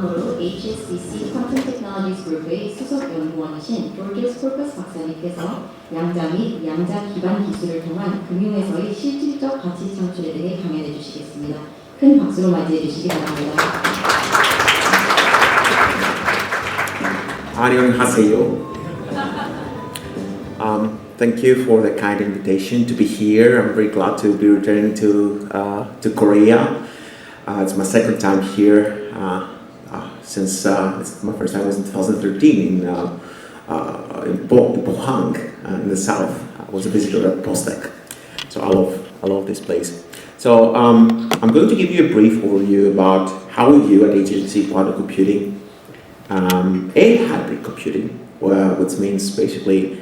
다음으로 HSBC 퀀텀 테크놀로지스 그룹의 수석 연구원이신 조르지오스 콜파스 박사님께서 양자 및 양자 기반 기술을 통한 금융에서의 실질적 가치 창출에 대해 강연해 주시겠습니다. 큰 박수로 맞이해 주시기 바랍니다. 안녕하세요. Thank you for the kind invitation to be here. I'm very glad to be returning to Korea. It's my second time here since my first time was in 2013 in Pohang in the south. I was a visitor at Postec, so I love this place. So I'm going to give you a brief overview about how we view at HSBC quantum computing and hybrid computing, which means basically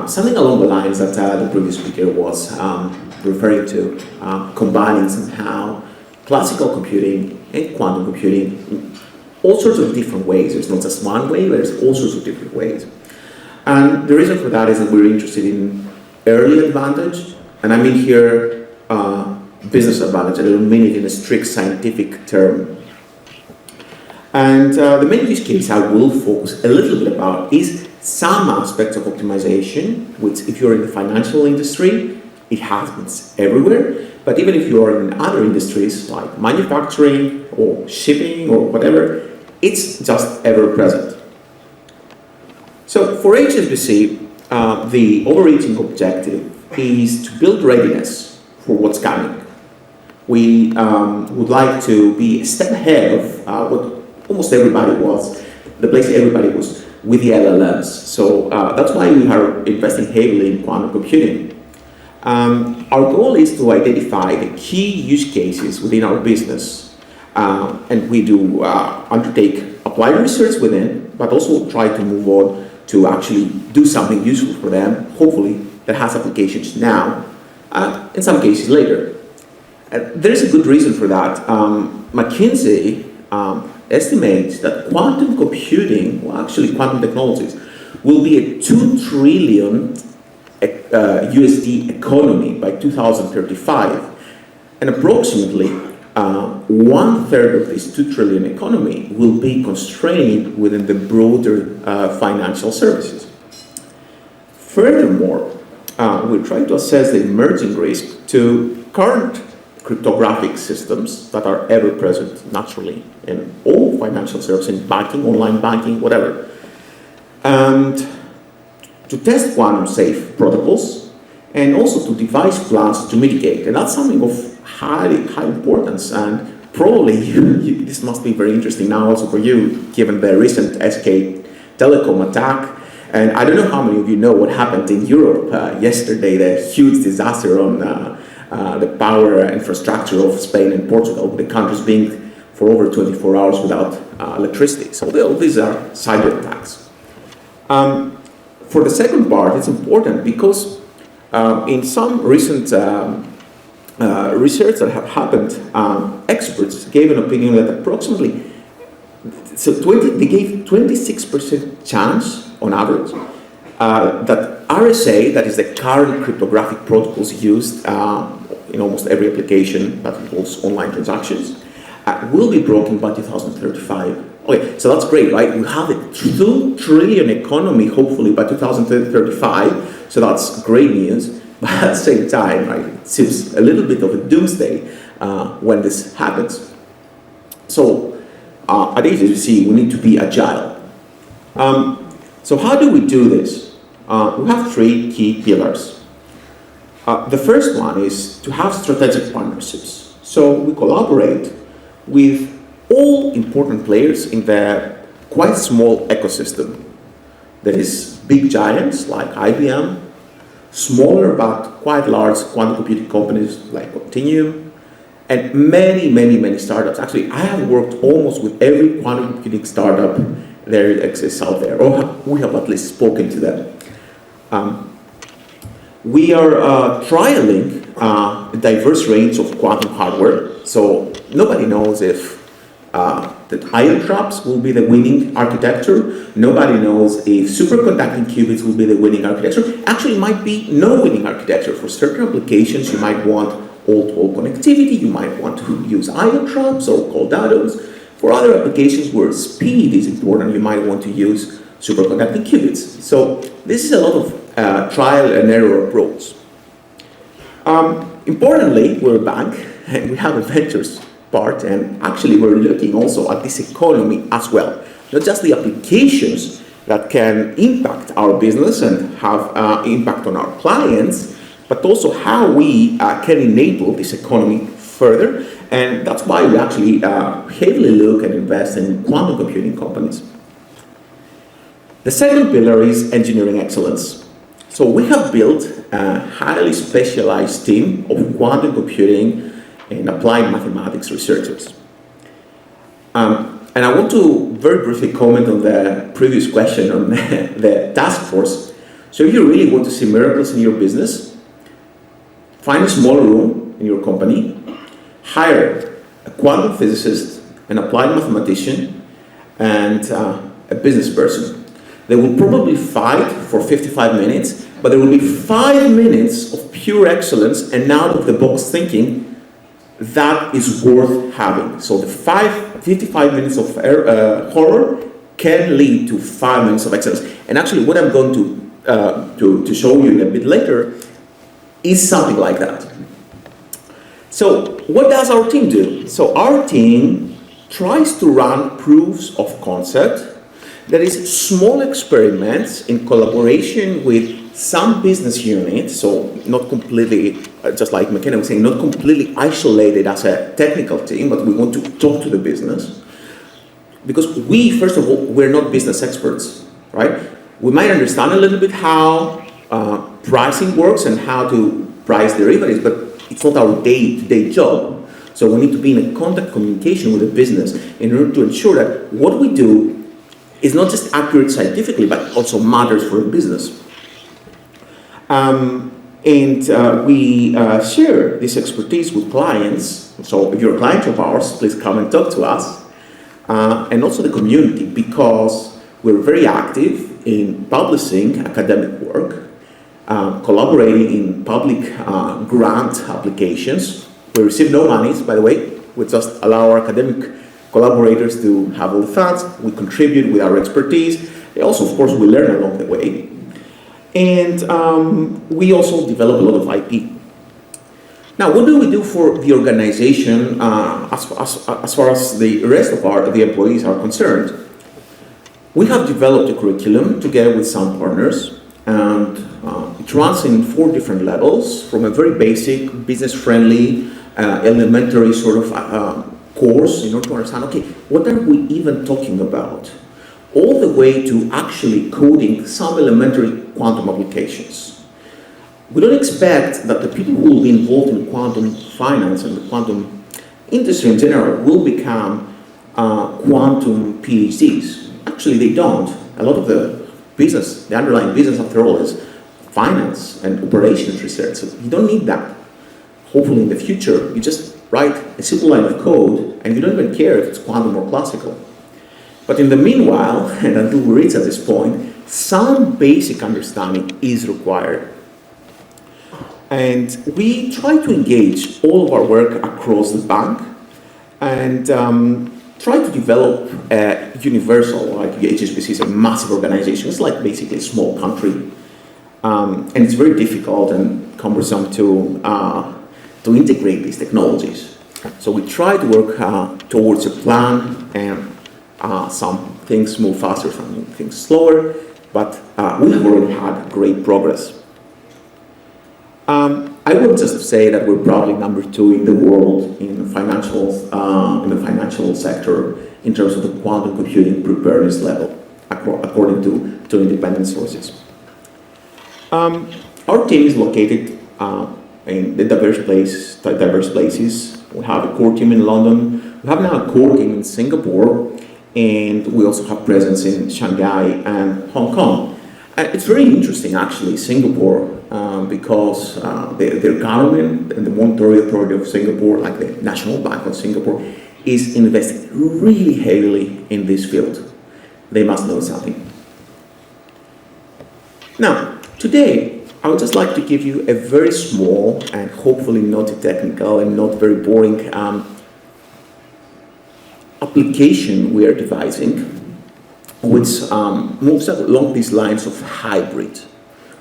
something along the lines that the previous speaker was referring to, combining somehow classical computing and quantum computing in all sorts of different ways. There's not just one way, there's all sorts of different ways. And the reason for that is that we're interested in early advantage, and I mean here business advantage. I don't mean it in a strict scientific term. And the main use case I will focus a little bit about is some aspects of optimization, which if you're in the financial industry, it happens everywhere. But even if you are in other industries like manufacturing or shipping or whatever, it's just ever present. So for HSBC, the overreaching objective is to build readiness for what's coming. We would like to be a step ahead of what almost everybody was, the place everybody was with the LLMs. So that's why we are investing heavily in quantum computing. Our goal is to identify the key use cases within our business, and we do undertake applied research within, but also try to move on to actually do something useful for them, hopefully that has applications now, in some cases later. There is a good reason for that. McKinsey estimates that quantum computing, well actually quantum technologies, will be a 2 trillion USD economy by 2035, and approximately 1/3 of this 2 trillion economy will be constrained within the broader financial services. Furthermore, we're trying to assess the emerging risk to current cryptographic systems that are ever present naturally in all financial services, in banking, online banking, whatever. And to test quantum safe protocols, and also to devise plans to mitigate. And that's something of high importance, and probably this must be very interesting now also for you, given the recent SK Telecom attack. And I don't know how many of you know what happened in Europe yesterday, the huge disaster on the power infrastructure of Spain and Portugal, the countries being for over 24 hours without electricity. So these are cyber attacks. For the second part, it's important because in some recent research that have happened, experts gave an opinion that approximately, they gave 26% chance on average that RSA, that is the current cryptographic protocols used in almost every application that involves online transactions, will be broken by 2035. Okay, so that's great, right? We have a 2 trillion economy, hopefully, by 2035, so that's great news. But at the same time, right, it seems a little bit of a doomsday when this happens. So at HSBC, we need to be agile. So how do we do this? We have 3 key pillars. The first one is to have strategic partnerships. So we collaborate with all important players in the quite small ecosystem. There is big giants like IBM, smaller but quite large quantum computing companies like Continuum, and many startups. Actually, I have worked almost with every quantum computing startup there exists out there, or we have at least spoken to them. We are trialing a diverse range of quantum hardware, so nobody knows if that ion traps will be the winning architecture. Nobody knows if superconducting qubits will be the winning architecture. Actually, it might be no winning architecture. For certain applications, you might want all-to-all connectivity. You might want to use ion traps or cold atoms. For other applications where speed is important, you might want to use superconducting qubits. So this is a lot of trial and error approach. Importantly, we're a bank and we have a ventures part, and actually we're looking also at this economy as well. Not just the applications that can impact our business and have impact on our clients, but also how we can enable this economy further. And that's why we actually heavily look and invest in quantum computing companies. The second pillar is engineering excellence. So we have built a highly specialized team of quantum computing and applied mathematics researchers. And I want to very briefly comment on the previous question on the task force. So if you really want to see miracles in your business, find a small room in your company, hire a quantum physicist, an applied mathematician, and a business person. They will probably fight for 55 minutes, but there will be 5 minutes of pure excellence and out-of-the-box thinking that is worth having. So the 55 minutes of horror can lead to 5 minutes of excellence. And actually, what I'm going to show you a bit later is something like that. So what does our team do? So our team tries to run proofs of concept, that is small experiments in collaboration with some business units, so not completely, just like McKenna was saying, not completely isolated as a technical team, but we want to talk to the business. Because we, first of all, we're not business experts, right? We might understand a little bit how pricing works and how to price derivatives, but it's not our day-to-day job. So we need to be in a contact communication with the business in order to ensure that what we do is not just accurate scientifically, but also matters for the business. We share this expertise with clients. So if you're a client of ours, please come and talk to us. And also the community, because we're very active in publishing academic work, collaborating in public grant applications. We receive no monies, by the way. We just allow our academic collaborators to have all the funds. We contribute with our expertise. And also, of course, we learn along the way. And we also develop a lot of IP. Now, what do we do for the organization as far as the rest of the employees are concerned? We have developed a curriculum together with some partners, and it runs in 4 different levels, from a very basic, business-friendly, elementary sort of course in order to understand, okay, what are we even talking about? All the way to actually coding some elementary quantum applications. We don't expect that the people who will be involved in quantum finance and the quantum industry in general will become quantum PhDs. Actually, they don't. A lot of the business, the underlying business after all, is finance and operations research. So you don't need that. Hopefully in the future, you just write a simple line of code and you don't even care if it's quantum or classical. But in the meanwhile, and until we reach at this point, some basic understanding is required. And we try to engage all of our work across the bank and try to develop a universal, like HSBC is a massive organization. It's like basically a small country. And it's very difficult and cumbersome to integrate these technologies. So we try to work towards a plan, and some things move faster, some things slower, but we have already had great progress. I would just say that we're probably number 2 in the world in the financial sector in terms of the quantum computing preparedness level, according to independent sources. Our team is located in the diverse places. We have a core team in London. We have now a core team in Singapore, and we also have presence in Shanghai and Hong Kong. It's very interesting, actually, Singapore, because their government and the Monetary Authority of Singapore, like the National Bank of Singapore, is investing really heavily in this field. They must know something. Now, today, I would just like to give you a very small and hopefully not technical and not very boring application we are devising, which moves along these lines of hybrid.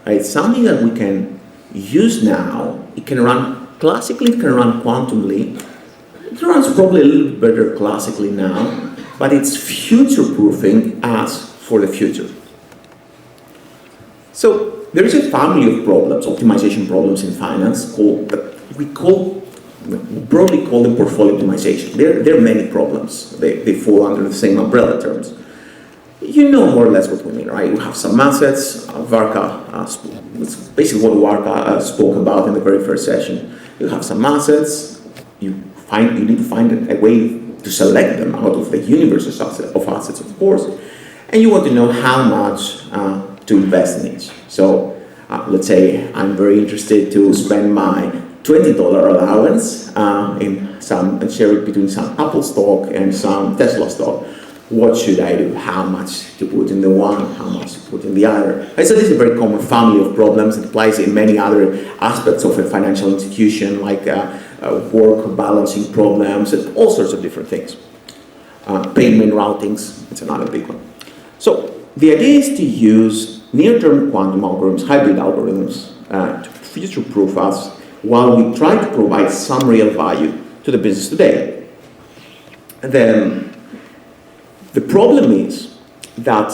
Right? Something that we can use now. It can run classically, it can run quantumly. It runs probably a little bit better classically now, but it's future-proofing us for the future. So there is a family of problems, optimization problems in finance, we broadly call them portfolio optimization. There are many problems. They fall under the same umbrella terms. You know more or less what we mean, right? You have some assets. Varka, it's basically what Varka spoke about in the very first session. You have some assets. You need to find a way to select them out of the universe of assets, of course, and you want to know how much to invest in each. So let's say I'm very interested to spend my $20 allowance and share it between some Apple stock and some Tesla stock. What should I do? How much to put in the one? How much to put in the other? And so this is a very common family of problems. It applies in many other aspects of a financial institution, like work balancing problems and all sorts of different things. Payment routings, it's another big one. So the idea is to use near-term quantum algorithms, hybrid algorithms, to future-proof us while we try to provide some real value to the business today. And then the problem is that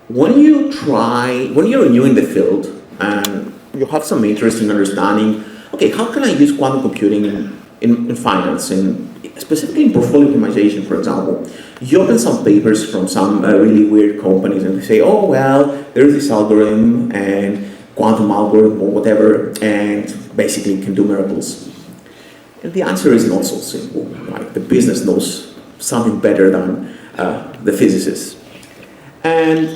when you're new in the field and you have some interest in understanding, okay, how can I use quantum computing in finance, and specifically in portfolio optimization, for example, you open some papers from some really weird companies and they say, oh, well, there's this algorithm and quantum algorithm or whatever, and basically can do miracles. And the answer is not so simple, right? The business knows something better than the physicists. And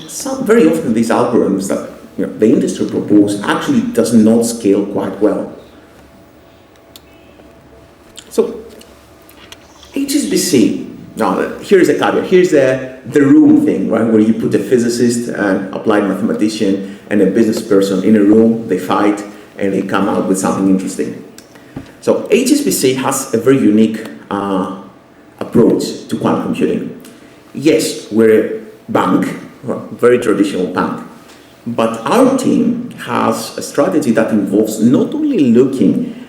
very often these algorithms that the industry proposes actually does not scale quite well. So HSBC, now here's a caveat, here's the room thing, right, where you put a physicist, an applied mathematician, and a business person in a room, they fight, and they come out with something interesting. So HSBC has a very unique approach to quantum computing. Yes, we're a bank, a very traditional bank, but our team has a strategy that involves not only looking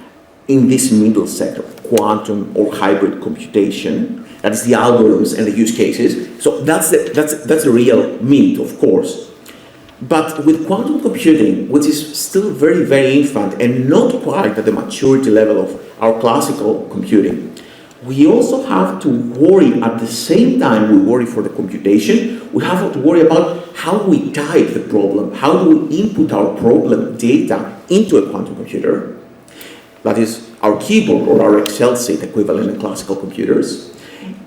in this middle sector, quantum or hybrid computation, that is the algorithms and the use cases. So that's the real meat, of course. But with quantum computing, which is still very, very infant and not quite at the maturity level of our classical computing, we also have to worry at the same time we worry for the computation, we have to worry about how we type the problem, how do we input our problem data into a quantum computer, that is our keyboard or our Excel sheet equivalent in classical computers,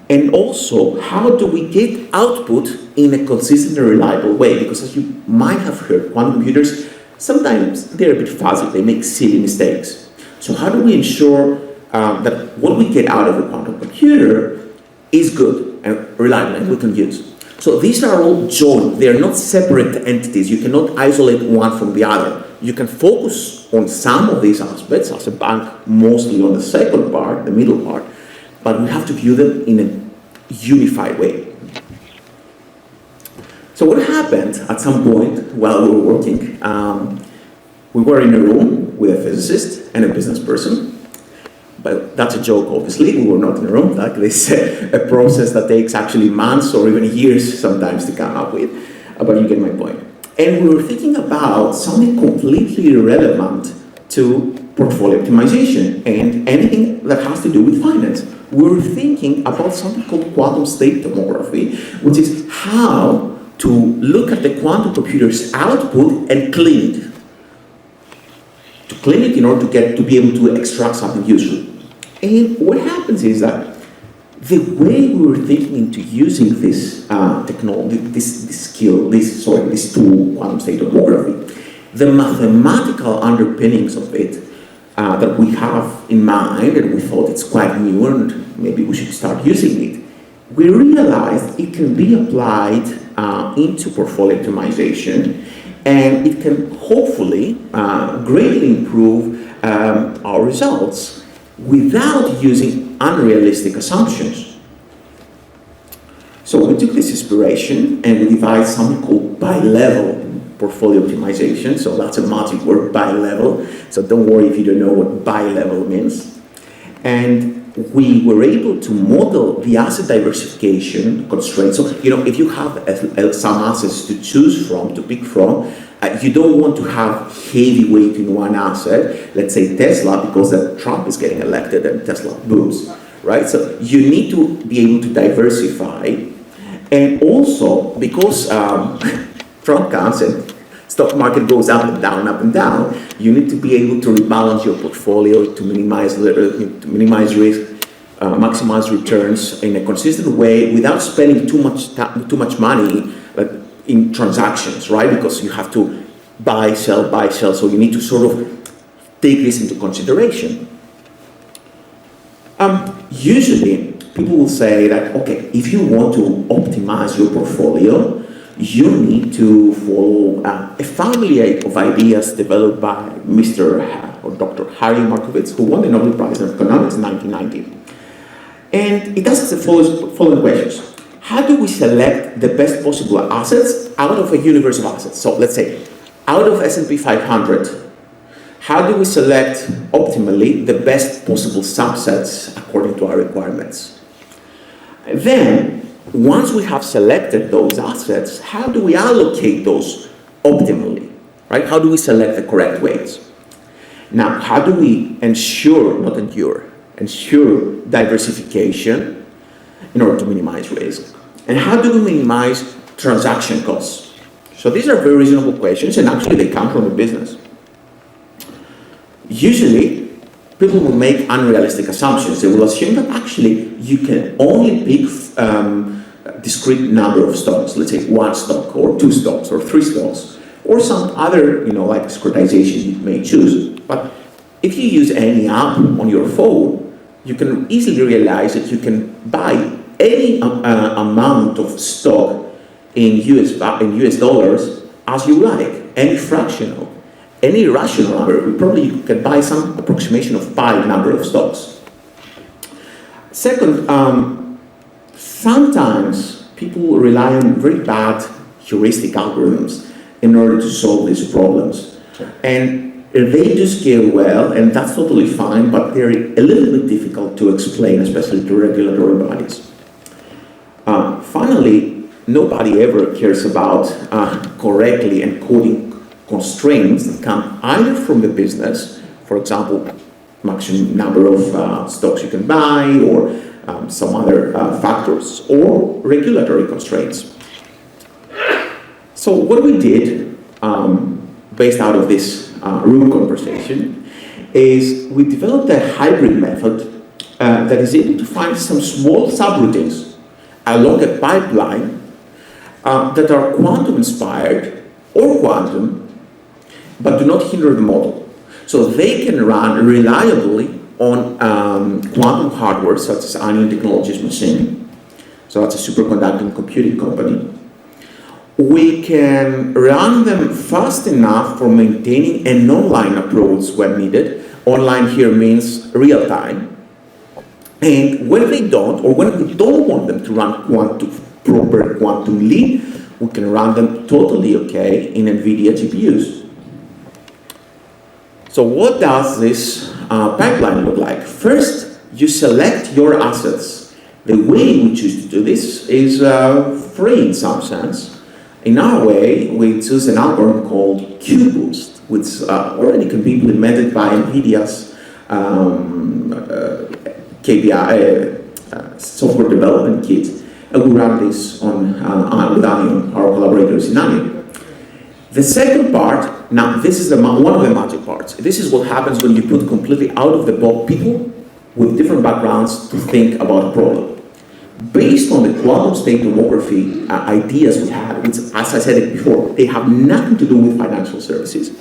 and also how do we get output in a consistent and reliable way, because as you might have heard, quantum computers, sometimes they're a bit fuzzy, they make silly mistakes. So how do we ensure that what we get out of a quantum computer is good and reliable and we can use? So these are all joined, they are not separate entities, you cannot isolate one from the other. You can focus on some of these aspects as a bank, mostly on the second part, the middle part, but we have to view them in a unified way. So what happened at some point while we were working, we were in a room with a physicist and a business person, but that's a joke, obviously, we were not in a room, like this, a process that takes actually months or even years sometimes to come up with, but you get my point. And we were thinking about something completely irrelevant to portfolio optimization and anything that has to do with finance. We were thinking about something called quantum state tomography, which is how to look at the quantum computer's output and clean it. To clean it in order to be able to extract something useful. And what happens is that the way we were thinking into using this technology, this tool, quantum state tomography, the mathematical underpinnings of it that we have in mind, and we thought it's quite new and maybe we should start using it, we realized it can be applied into portfolio optimization, and it can hopefully greatly improve our results without using unrealistic assumptions. this inspiration and we devised something called bi-level portfolio optimization. So that's a magic word, bi-level. So don't worry if you don't know what bi-level means. And we were able to model the asset diversification constraints. So, if you have some assets to choose from, to pick from, you don't want to have heavy weight in one asset, let's say Tesla, because Trump is getting elected and Tesla booms, right? So you need to be able to diversify. And also, because Trump comes and stock market goes up and down, you need to be able to rebalance your portfolio to minimize risk, maximize returns in a consistent way without spending too much money in transactions, right? Because you have to buy, sell, so you need to sort of take this into consideration. Usually, people will say that, okay, if you want to optimize your portfolio, you need to follow a family of ideas developed by Mr. or Dr. Harry Markowitz, who won the Nobel Prize in Economics in 1990. And it asks the following questions. How do we select the best possible assets out of a universe of assets? So let's say, out of S&P 500, how do we select optimally the best possible subsets according to our requirements? And then, once we have selected those assets, how do we allocate those optimally, right? How do we select the correct weights? Now, how do we ensure diversification in order to minimize risk? And how do we minimize transaction costs? So these are very reasonable questions, and actually they come from the business. Usually, people will make unrealistic assumptions. They will assume that actually you can only pick a discrete number of stocks, let's say one stock or two stocks or three stocks, or some other, like securitization you may choose. But if you use any app on your phone, you can easily realize that you can buy any amount of stock in US dollars as you like, any fractional, any rational number. Probably you can buy some approximation of pi number of stocks. Second, sometimes people rely on very bad heuristic algorithms in order to solve these problems. And they do scale well, and that's totally fine, but they're a little bit difficult to explain, especially to regulatory bodies. Finally, nobody ever cares about correctly encoding constraints that come either from the business, for example, maximum number of stocks you can buy, or some other factors, or regulatory constraints. So what we did, based out of this room conversation, is we developed a hybrid method that is able to find some small subroutines along a pipeline that are quantum-inspired or quantum, but do not hinder the model. So they can run reliably on quantum hardware, such as Anion Technologies machine. So that's a superconducting computing company. We can run them fast enough for maintaining an online approach when needed. Online here means real time. And when they don't, or when we don't want them to run proper quantumly, we can run them totally okay in NVIDIA GPUs. So what does this pipeline look like? First, you select your assets. The way we choose to do this is free in some sense. In our way, we choose an algorithm called QBoost, which already can be implemented by NVIDIA's KPI software development kit, and we run this on with Anion, our collaborators in Anion. The second part, now this is one of the magic parts. This is what happens when you put completely out of the box people with different backgrounds to think about a problem. Based on the quantum state tomography ideas we had, which, as I said before, they have nothing to do with financial services,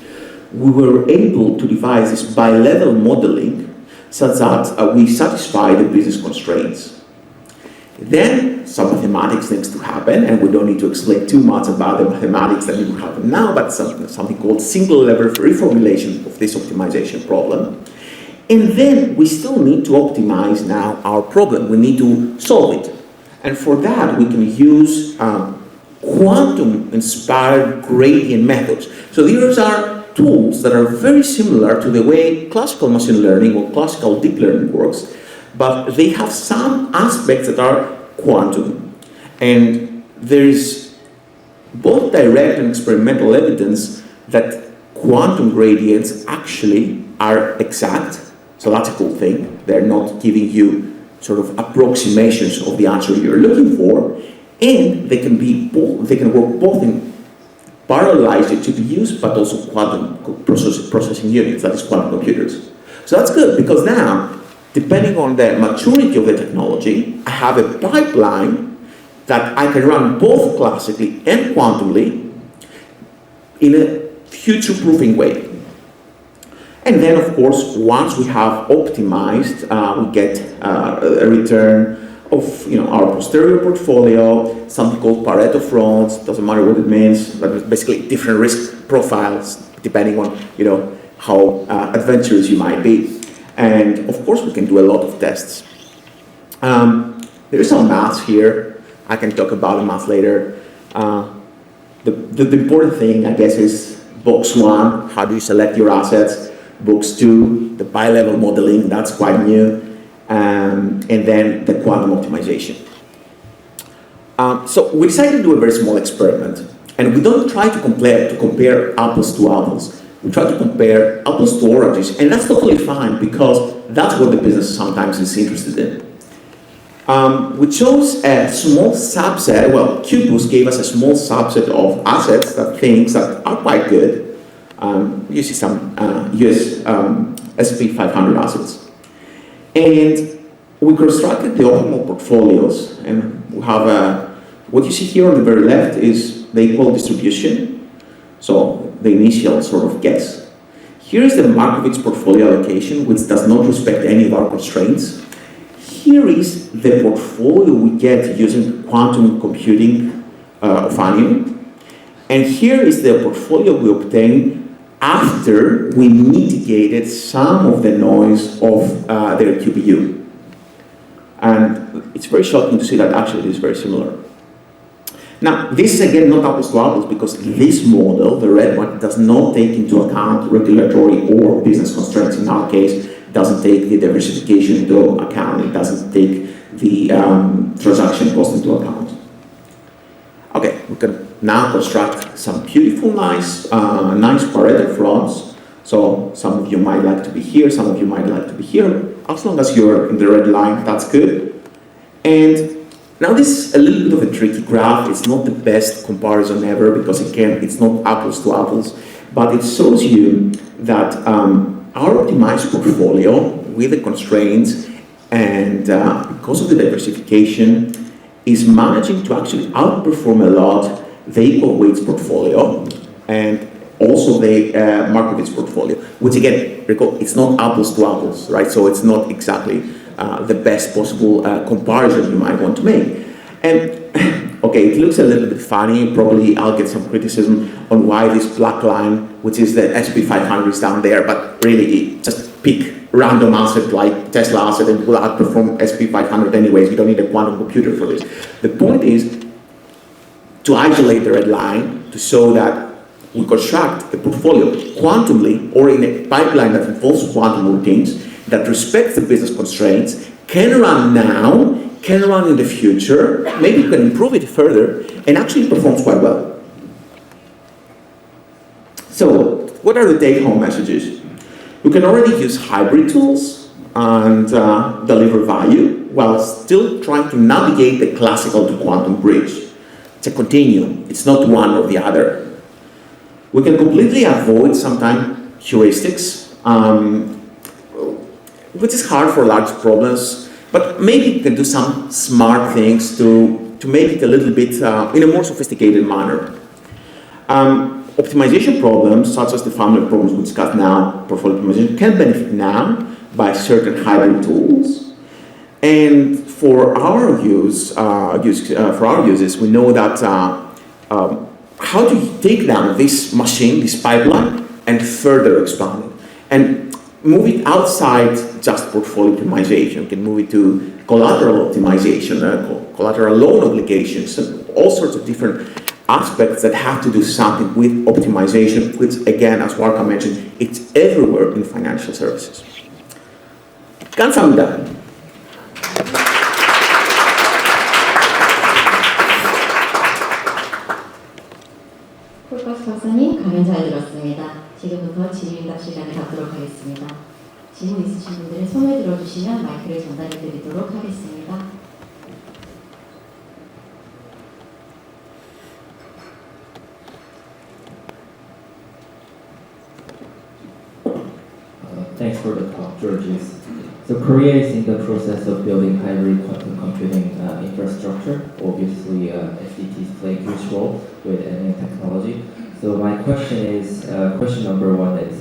we were able to devise this bi-level modeling such that we satisfy the business constraints. Then some mathematics needs to happen, and we don't need to explain too much about the mathematics that need to happen now, but something called single-level reformulation of this optimization problem. And then we still need to optimize now our problem. We need to solve it. And for that, we can use quantum-inspired gradient methods. So these are tools that are very similar to the way classical machine learning or classical deep learning works, but they have some aspects that are quantum. And there is both direct and experimental evidence that quantum gradients actually are exact. So that's a cool thing. They're not giving you sort of approximations of the answer you're looking for, and they can work both in parallelized GPUs, but also quantum processing units, that is quantum computers. So that's good, because now, depending on the maturity of the technology, I have a pipeline that I can run both classically and quantumly in a future-proofing way. And then, of course, once we have optimized, we get a return of our posterior portfolio, something called Pareto frauds. Doesn't matter what it means, but it's basically different risk profiles depending on how adventurous you might be. And of course, we can do a lot of tests. There is some math here. I can talk about the math later. The important thing, I guess, is box one: how do you select your assets? Box two, the bi-level modeling, that's quite new, and then the quantum optimization. So we decided to do a very small experiment, and we don't try to compare apples to apples. We try to compare apples to oranges, and that's totally fine, because that's what the business sometimes is interested in. We chose a small subset. Well, QBoost gave us a small subset of assets, things that are quite good. You see some US S&P 500 assets. And we constructed the optimal portfolios, and we have what you see here on the very left is the equal distribution, so the initial sort of guess. Here is the Markowitz portfolio allocation, which does not respect any of our constraints. Here is the portfolio we get using quantum computing of Anion. And here is the portfolio we obtain after we mitigated some of the noise of their QPU. And it's very shocking to see that actually it is very similar. Now, this is again not apples to apples, because this model, the red one, does not take into account regulatory or business constraints. In our case, it doesn't take the diversification into account. It doesn't take the transaction cost into account. Okay, we can now construct some beautiful, nice Pareto frauds. So some of you might like to be here, some of you might like to be here. As long as you're in the red line, that's good. And now this is a little bit of a tricky graph. It's not the best comparison ever, because again, it's not apples to apples, but it shows you that our optimized portfolio with the constraints and because of the diversification is managing to actually outperform a lot the equal weights portfolio and also the Markowitz portfolio, which again, recall, it's not apples to apples, right? So it's not exactly the best possible comparison you might want to make. And okay, it looks a little bit funny. Probably I'll get some criticism on why this black line, which is the S&P 500, is down there, but really just pick random asset like Tesla asset and it will outperform S&P 500 anyways. You don't need a quantum computer for this. The point is to isolate the red line to show that we construct a portfolio quantumly or in a pipeline that involves quantum routines that respects the business constraints, can run now, can run in the future, maybe you can improve it further, and actually performs quite well. So, what are the take-home messages? We can already use hybrid tools and deliver value while still trying to navigate the classical to quantum bridge. It's a continuum, it's not one or the other. We can completely avoid sometimes heuristics, which is hard for large problems, but maybe we can do some smart things to make it a little bit in a more sophisticated manner. Optimization problems, such as the family problems we discussed now, portfolio optimization, can benefit now by certain hybrid tools. And for our uses, we know that how to take down this machine, this pipeline, and further expand it, and move it outside just portfolio optimization. We can move it to collateral optimization, collateral loan obligations, and all sorts of different aspects that have to do something with optimization, which again, as Warka mentioned, it's everywhere in financial services. 감사합니다. 콜파스 박사님 강연 잘 들었습니다. 지금부터 질의응답 시간을 갖도록 하겠습니다. 질문 있으신 분들은 손을 들어주시면 마이크를 전달해 드리도록 하겠습니다. Thanks for the talk, Georgios. So Korea is in the process of building hybrid quantum computing infrastructure. Obviously, FDT is playing a huge role with NA technology. So my question is, question number one is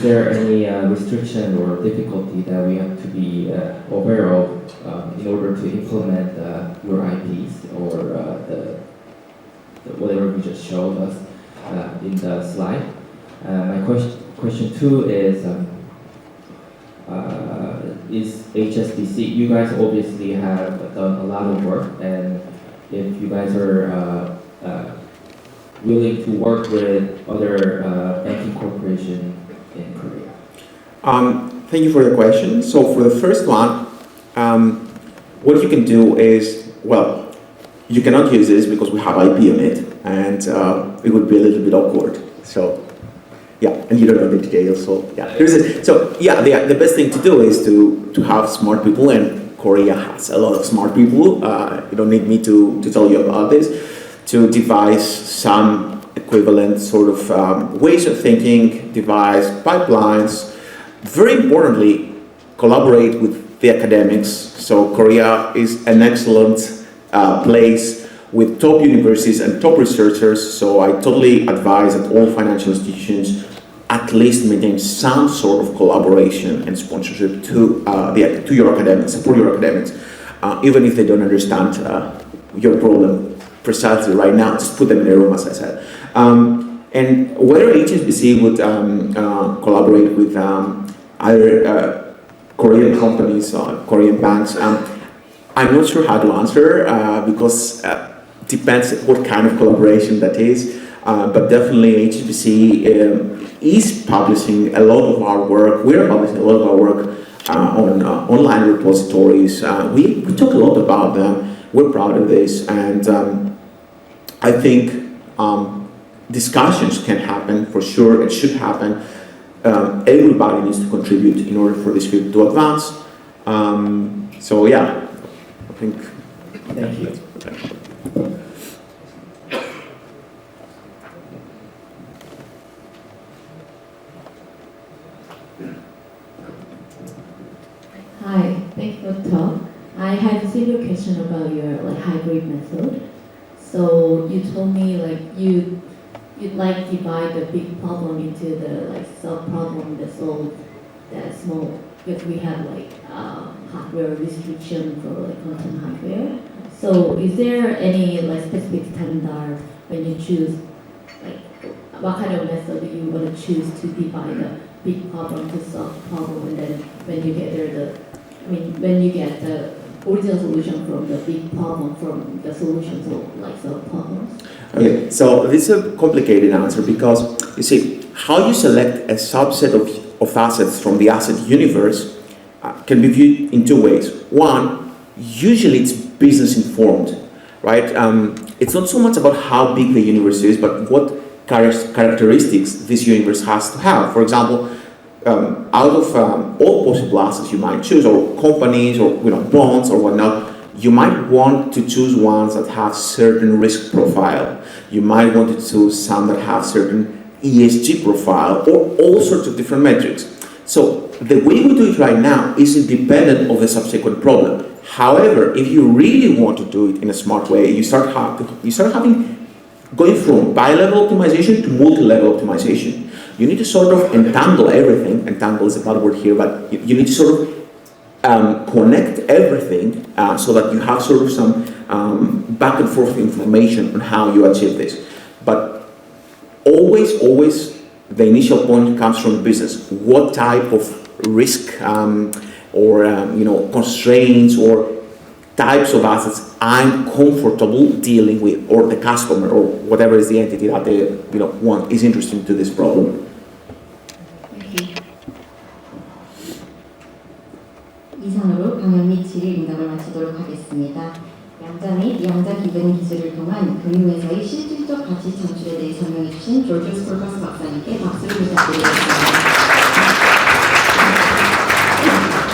there any restriction or difficulty that we have to be aware of in order to implement your IPs or whatever you just showed us in the slide? My question two is HSBC, you guys obviously have done a lot of work, and if you guys are willing to work with other banking corporations in Korea. Thank you for the question. So for the first one, what you can do is, well, you cannot use this because we have IP on it, and it would be a little bit awkward. So yeah, and you don't know the details. So yeah, the best thing to do is to have smart people, and Korea has a lot of smart people. You don't need me to tell you about this. To devise some equivalent sort of ways of thinking, devise pipelines. Very importantly, collaborate with the academics. So Korea is an excellent place with top universities and top researchers. So I totally advise that all financial institutions at least maintain some sort of collaboration and sponsorship to your academics, support your academics, even if they don't understand your problem precisely right now. Just put them in a room, as I said. And whether HSBC would collaborate with either Korean companies or Korean banks, I'm not sure how to answer because depends what kind of collaboration that is. But definitely HSBC is publishing a lot of our work. We are publishing a lot of our work on online repositories. We talk a lot about them. We're proud of this, and I think discussions can happen for sure. It should happen. Everybody needs to contribute in order for this field to advance. So yeah, I think. Thank you. Hi, thanks for the talk. I have a simple question about your hybrid method. So you told me you'd divide the big problem into the sub problem that solve that small, because we have hardware restriction for quantum hardware. So is there any specific standard when you choose what kind of method you want to choose to divide the big problem to solve problem, and then when you get when you get the original solution from the big problem from the solutions of sub problems? Okay, so this is a complicated answer because you see how you select a subset of assets from the asset universe can be viewed in two ways. One, usually it's business informed, right? It's not so much about how big the universe is, but what characteristics this universe has to have. For example, out of all possible assets you might choose, or companies, or bonds, or whatnot, you might want to choose ones that have certain risk profile. You might want to choose some that have certain ESG profile, or all sorts of different metrics. So the way we do it right now is independent of the subsequent problem. However, if you really want to do it in a smart way, you start going from bi-level optimization to multi-level optimization. You need to sort of entangle everything. Entangle is a bad word here, but you need to sort of connect everything so that you have sort of some back and forth information on how you achieve this. But always, the initial point comes from the business. What type of risk or constraints or types of assets I'm comfortable dealing with, or the customer or whatever is the entity that they want is interesting to this problem. 이상으로 강연 및 질의 응답을 마치도록 하겠습니다. 양자 및 양자 기반 기술을 통한 금융회사의 실질적 가치 창출에 대해 설명해 주신 조지오스 콜파스 박사님께 박수를 부탁드리겠습니다.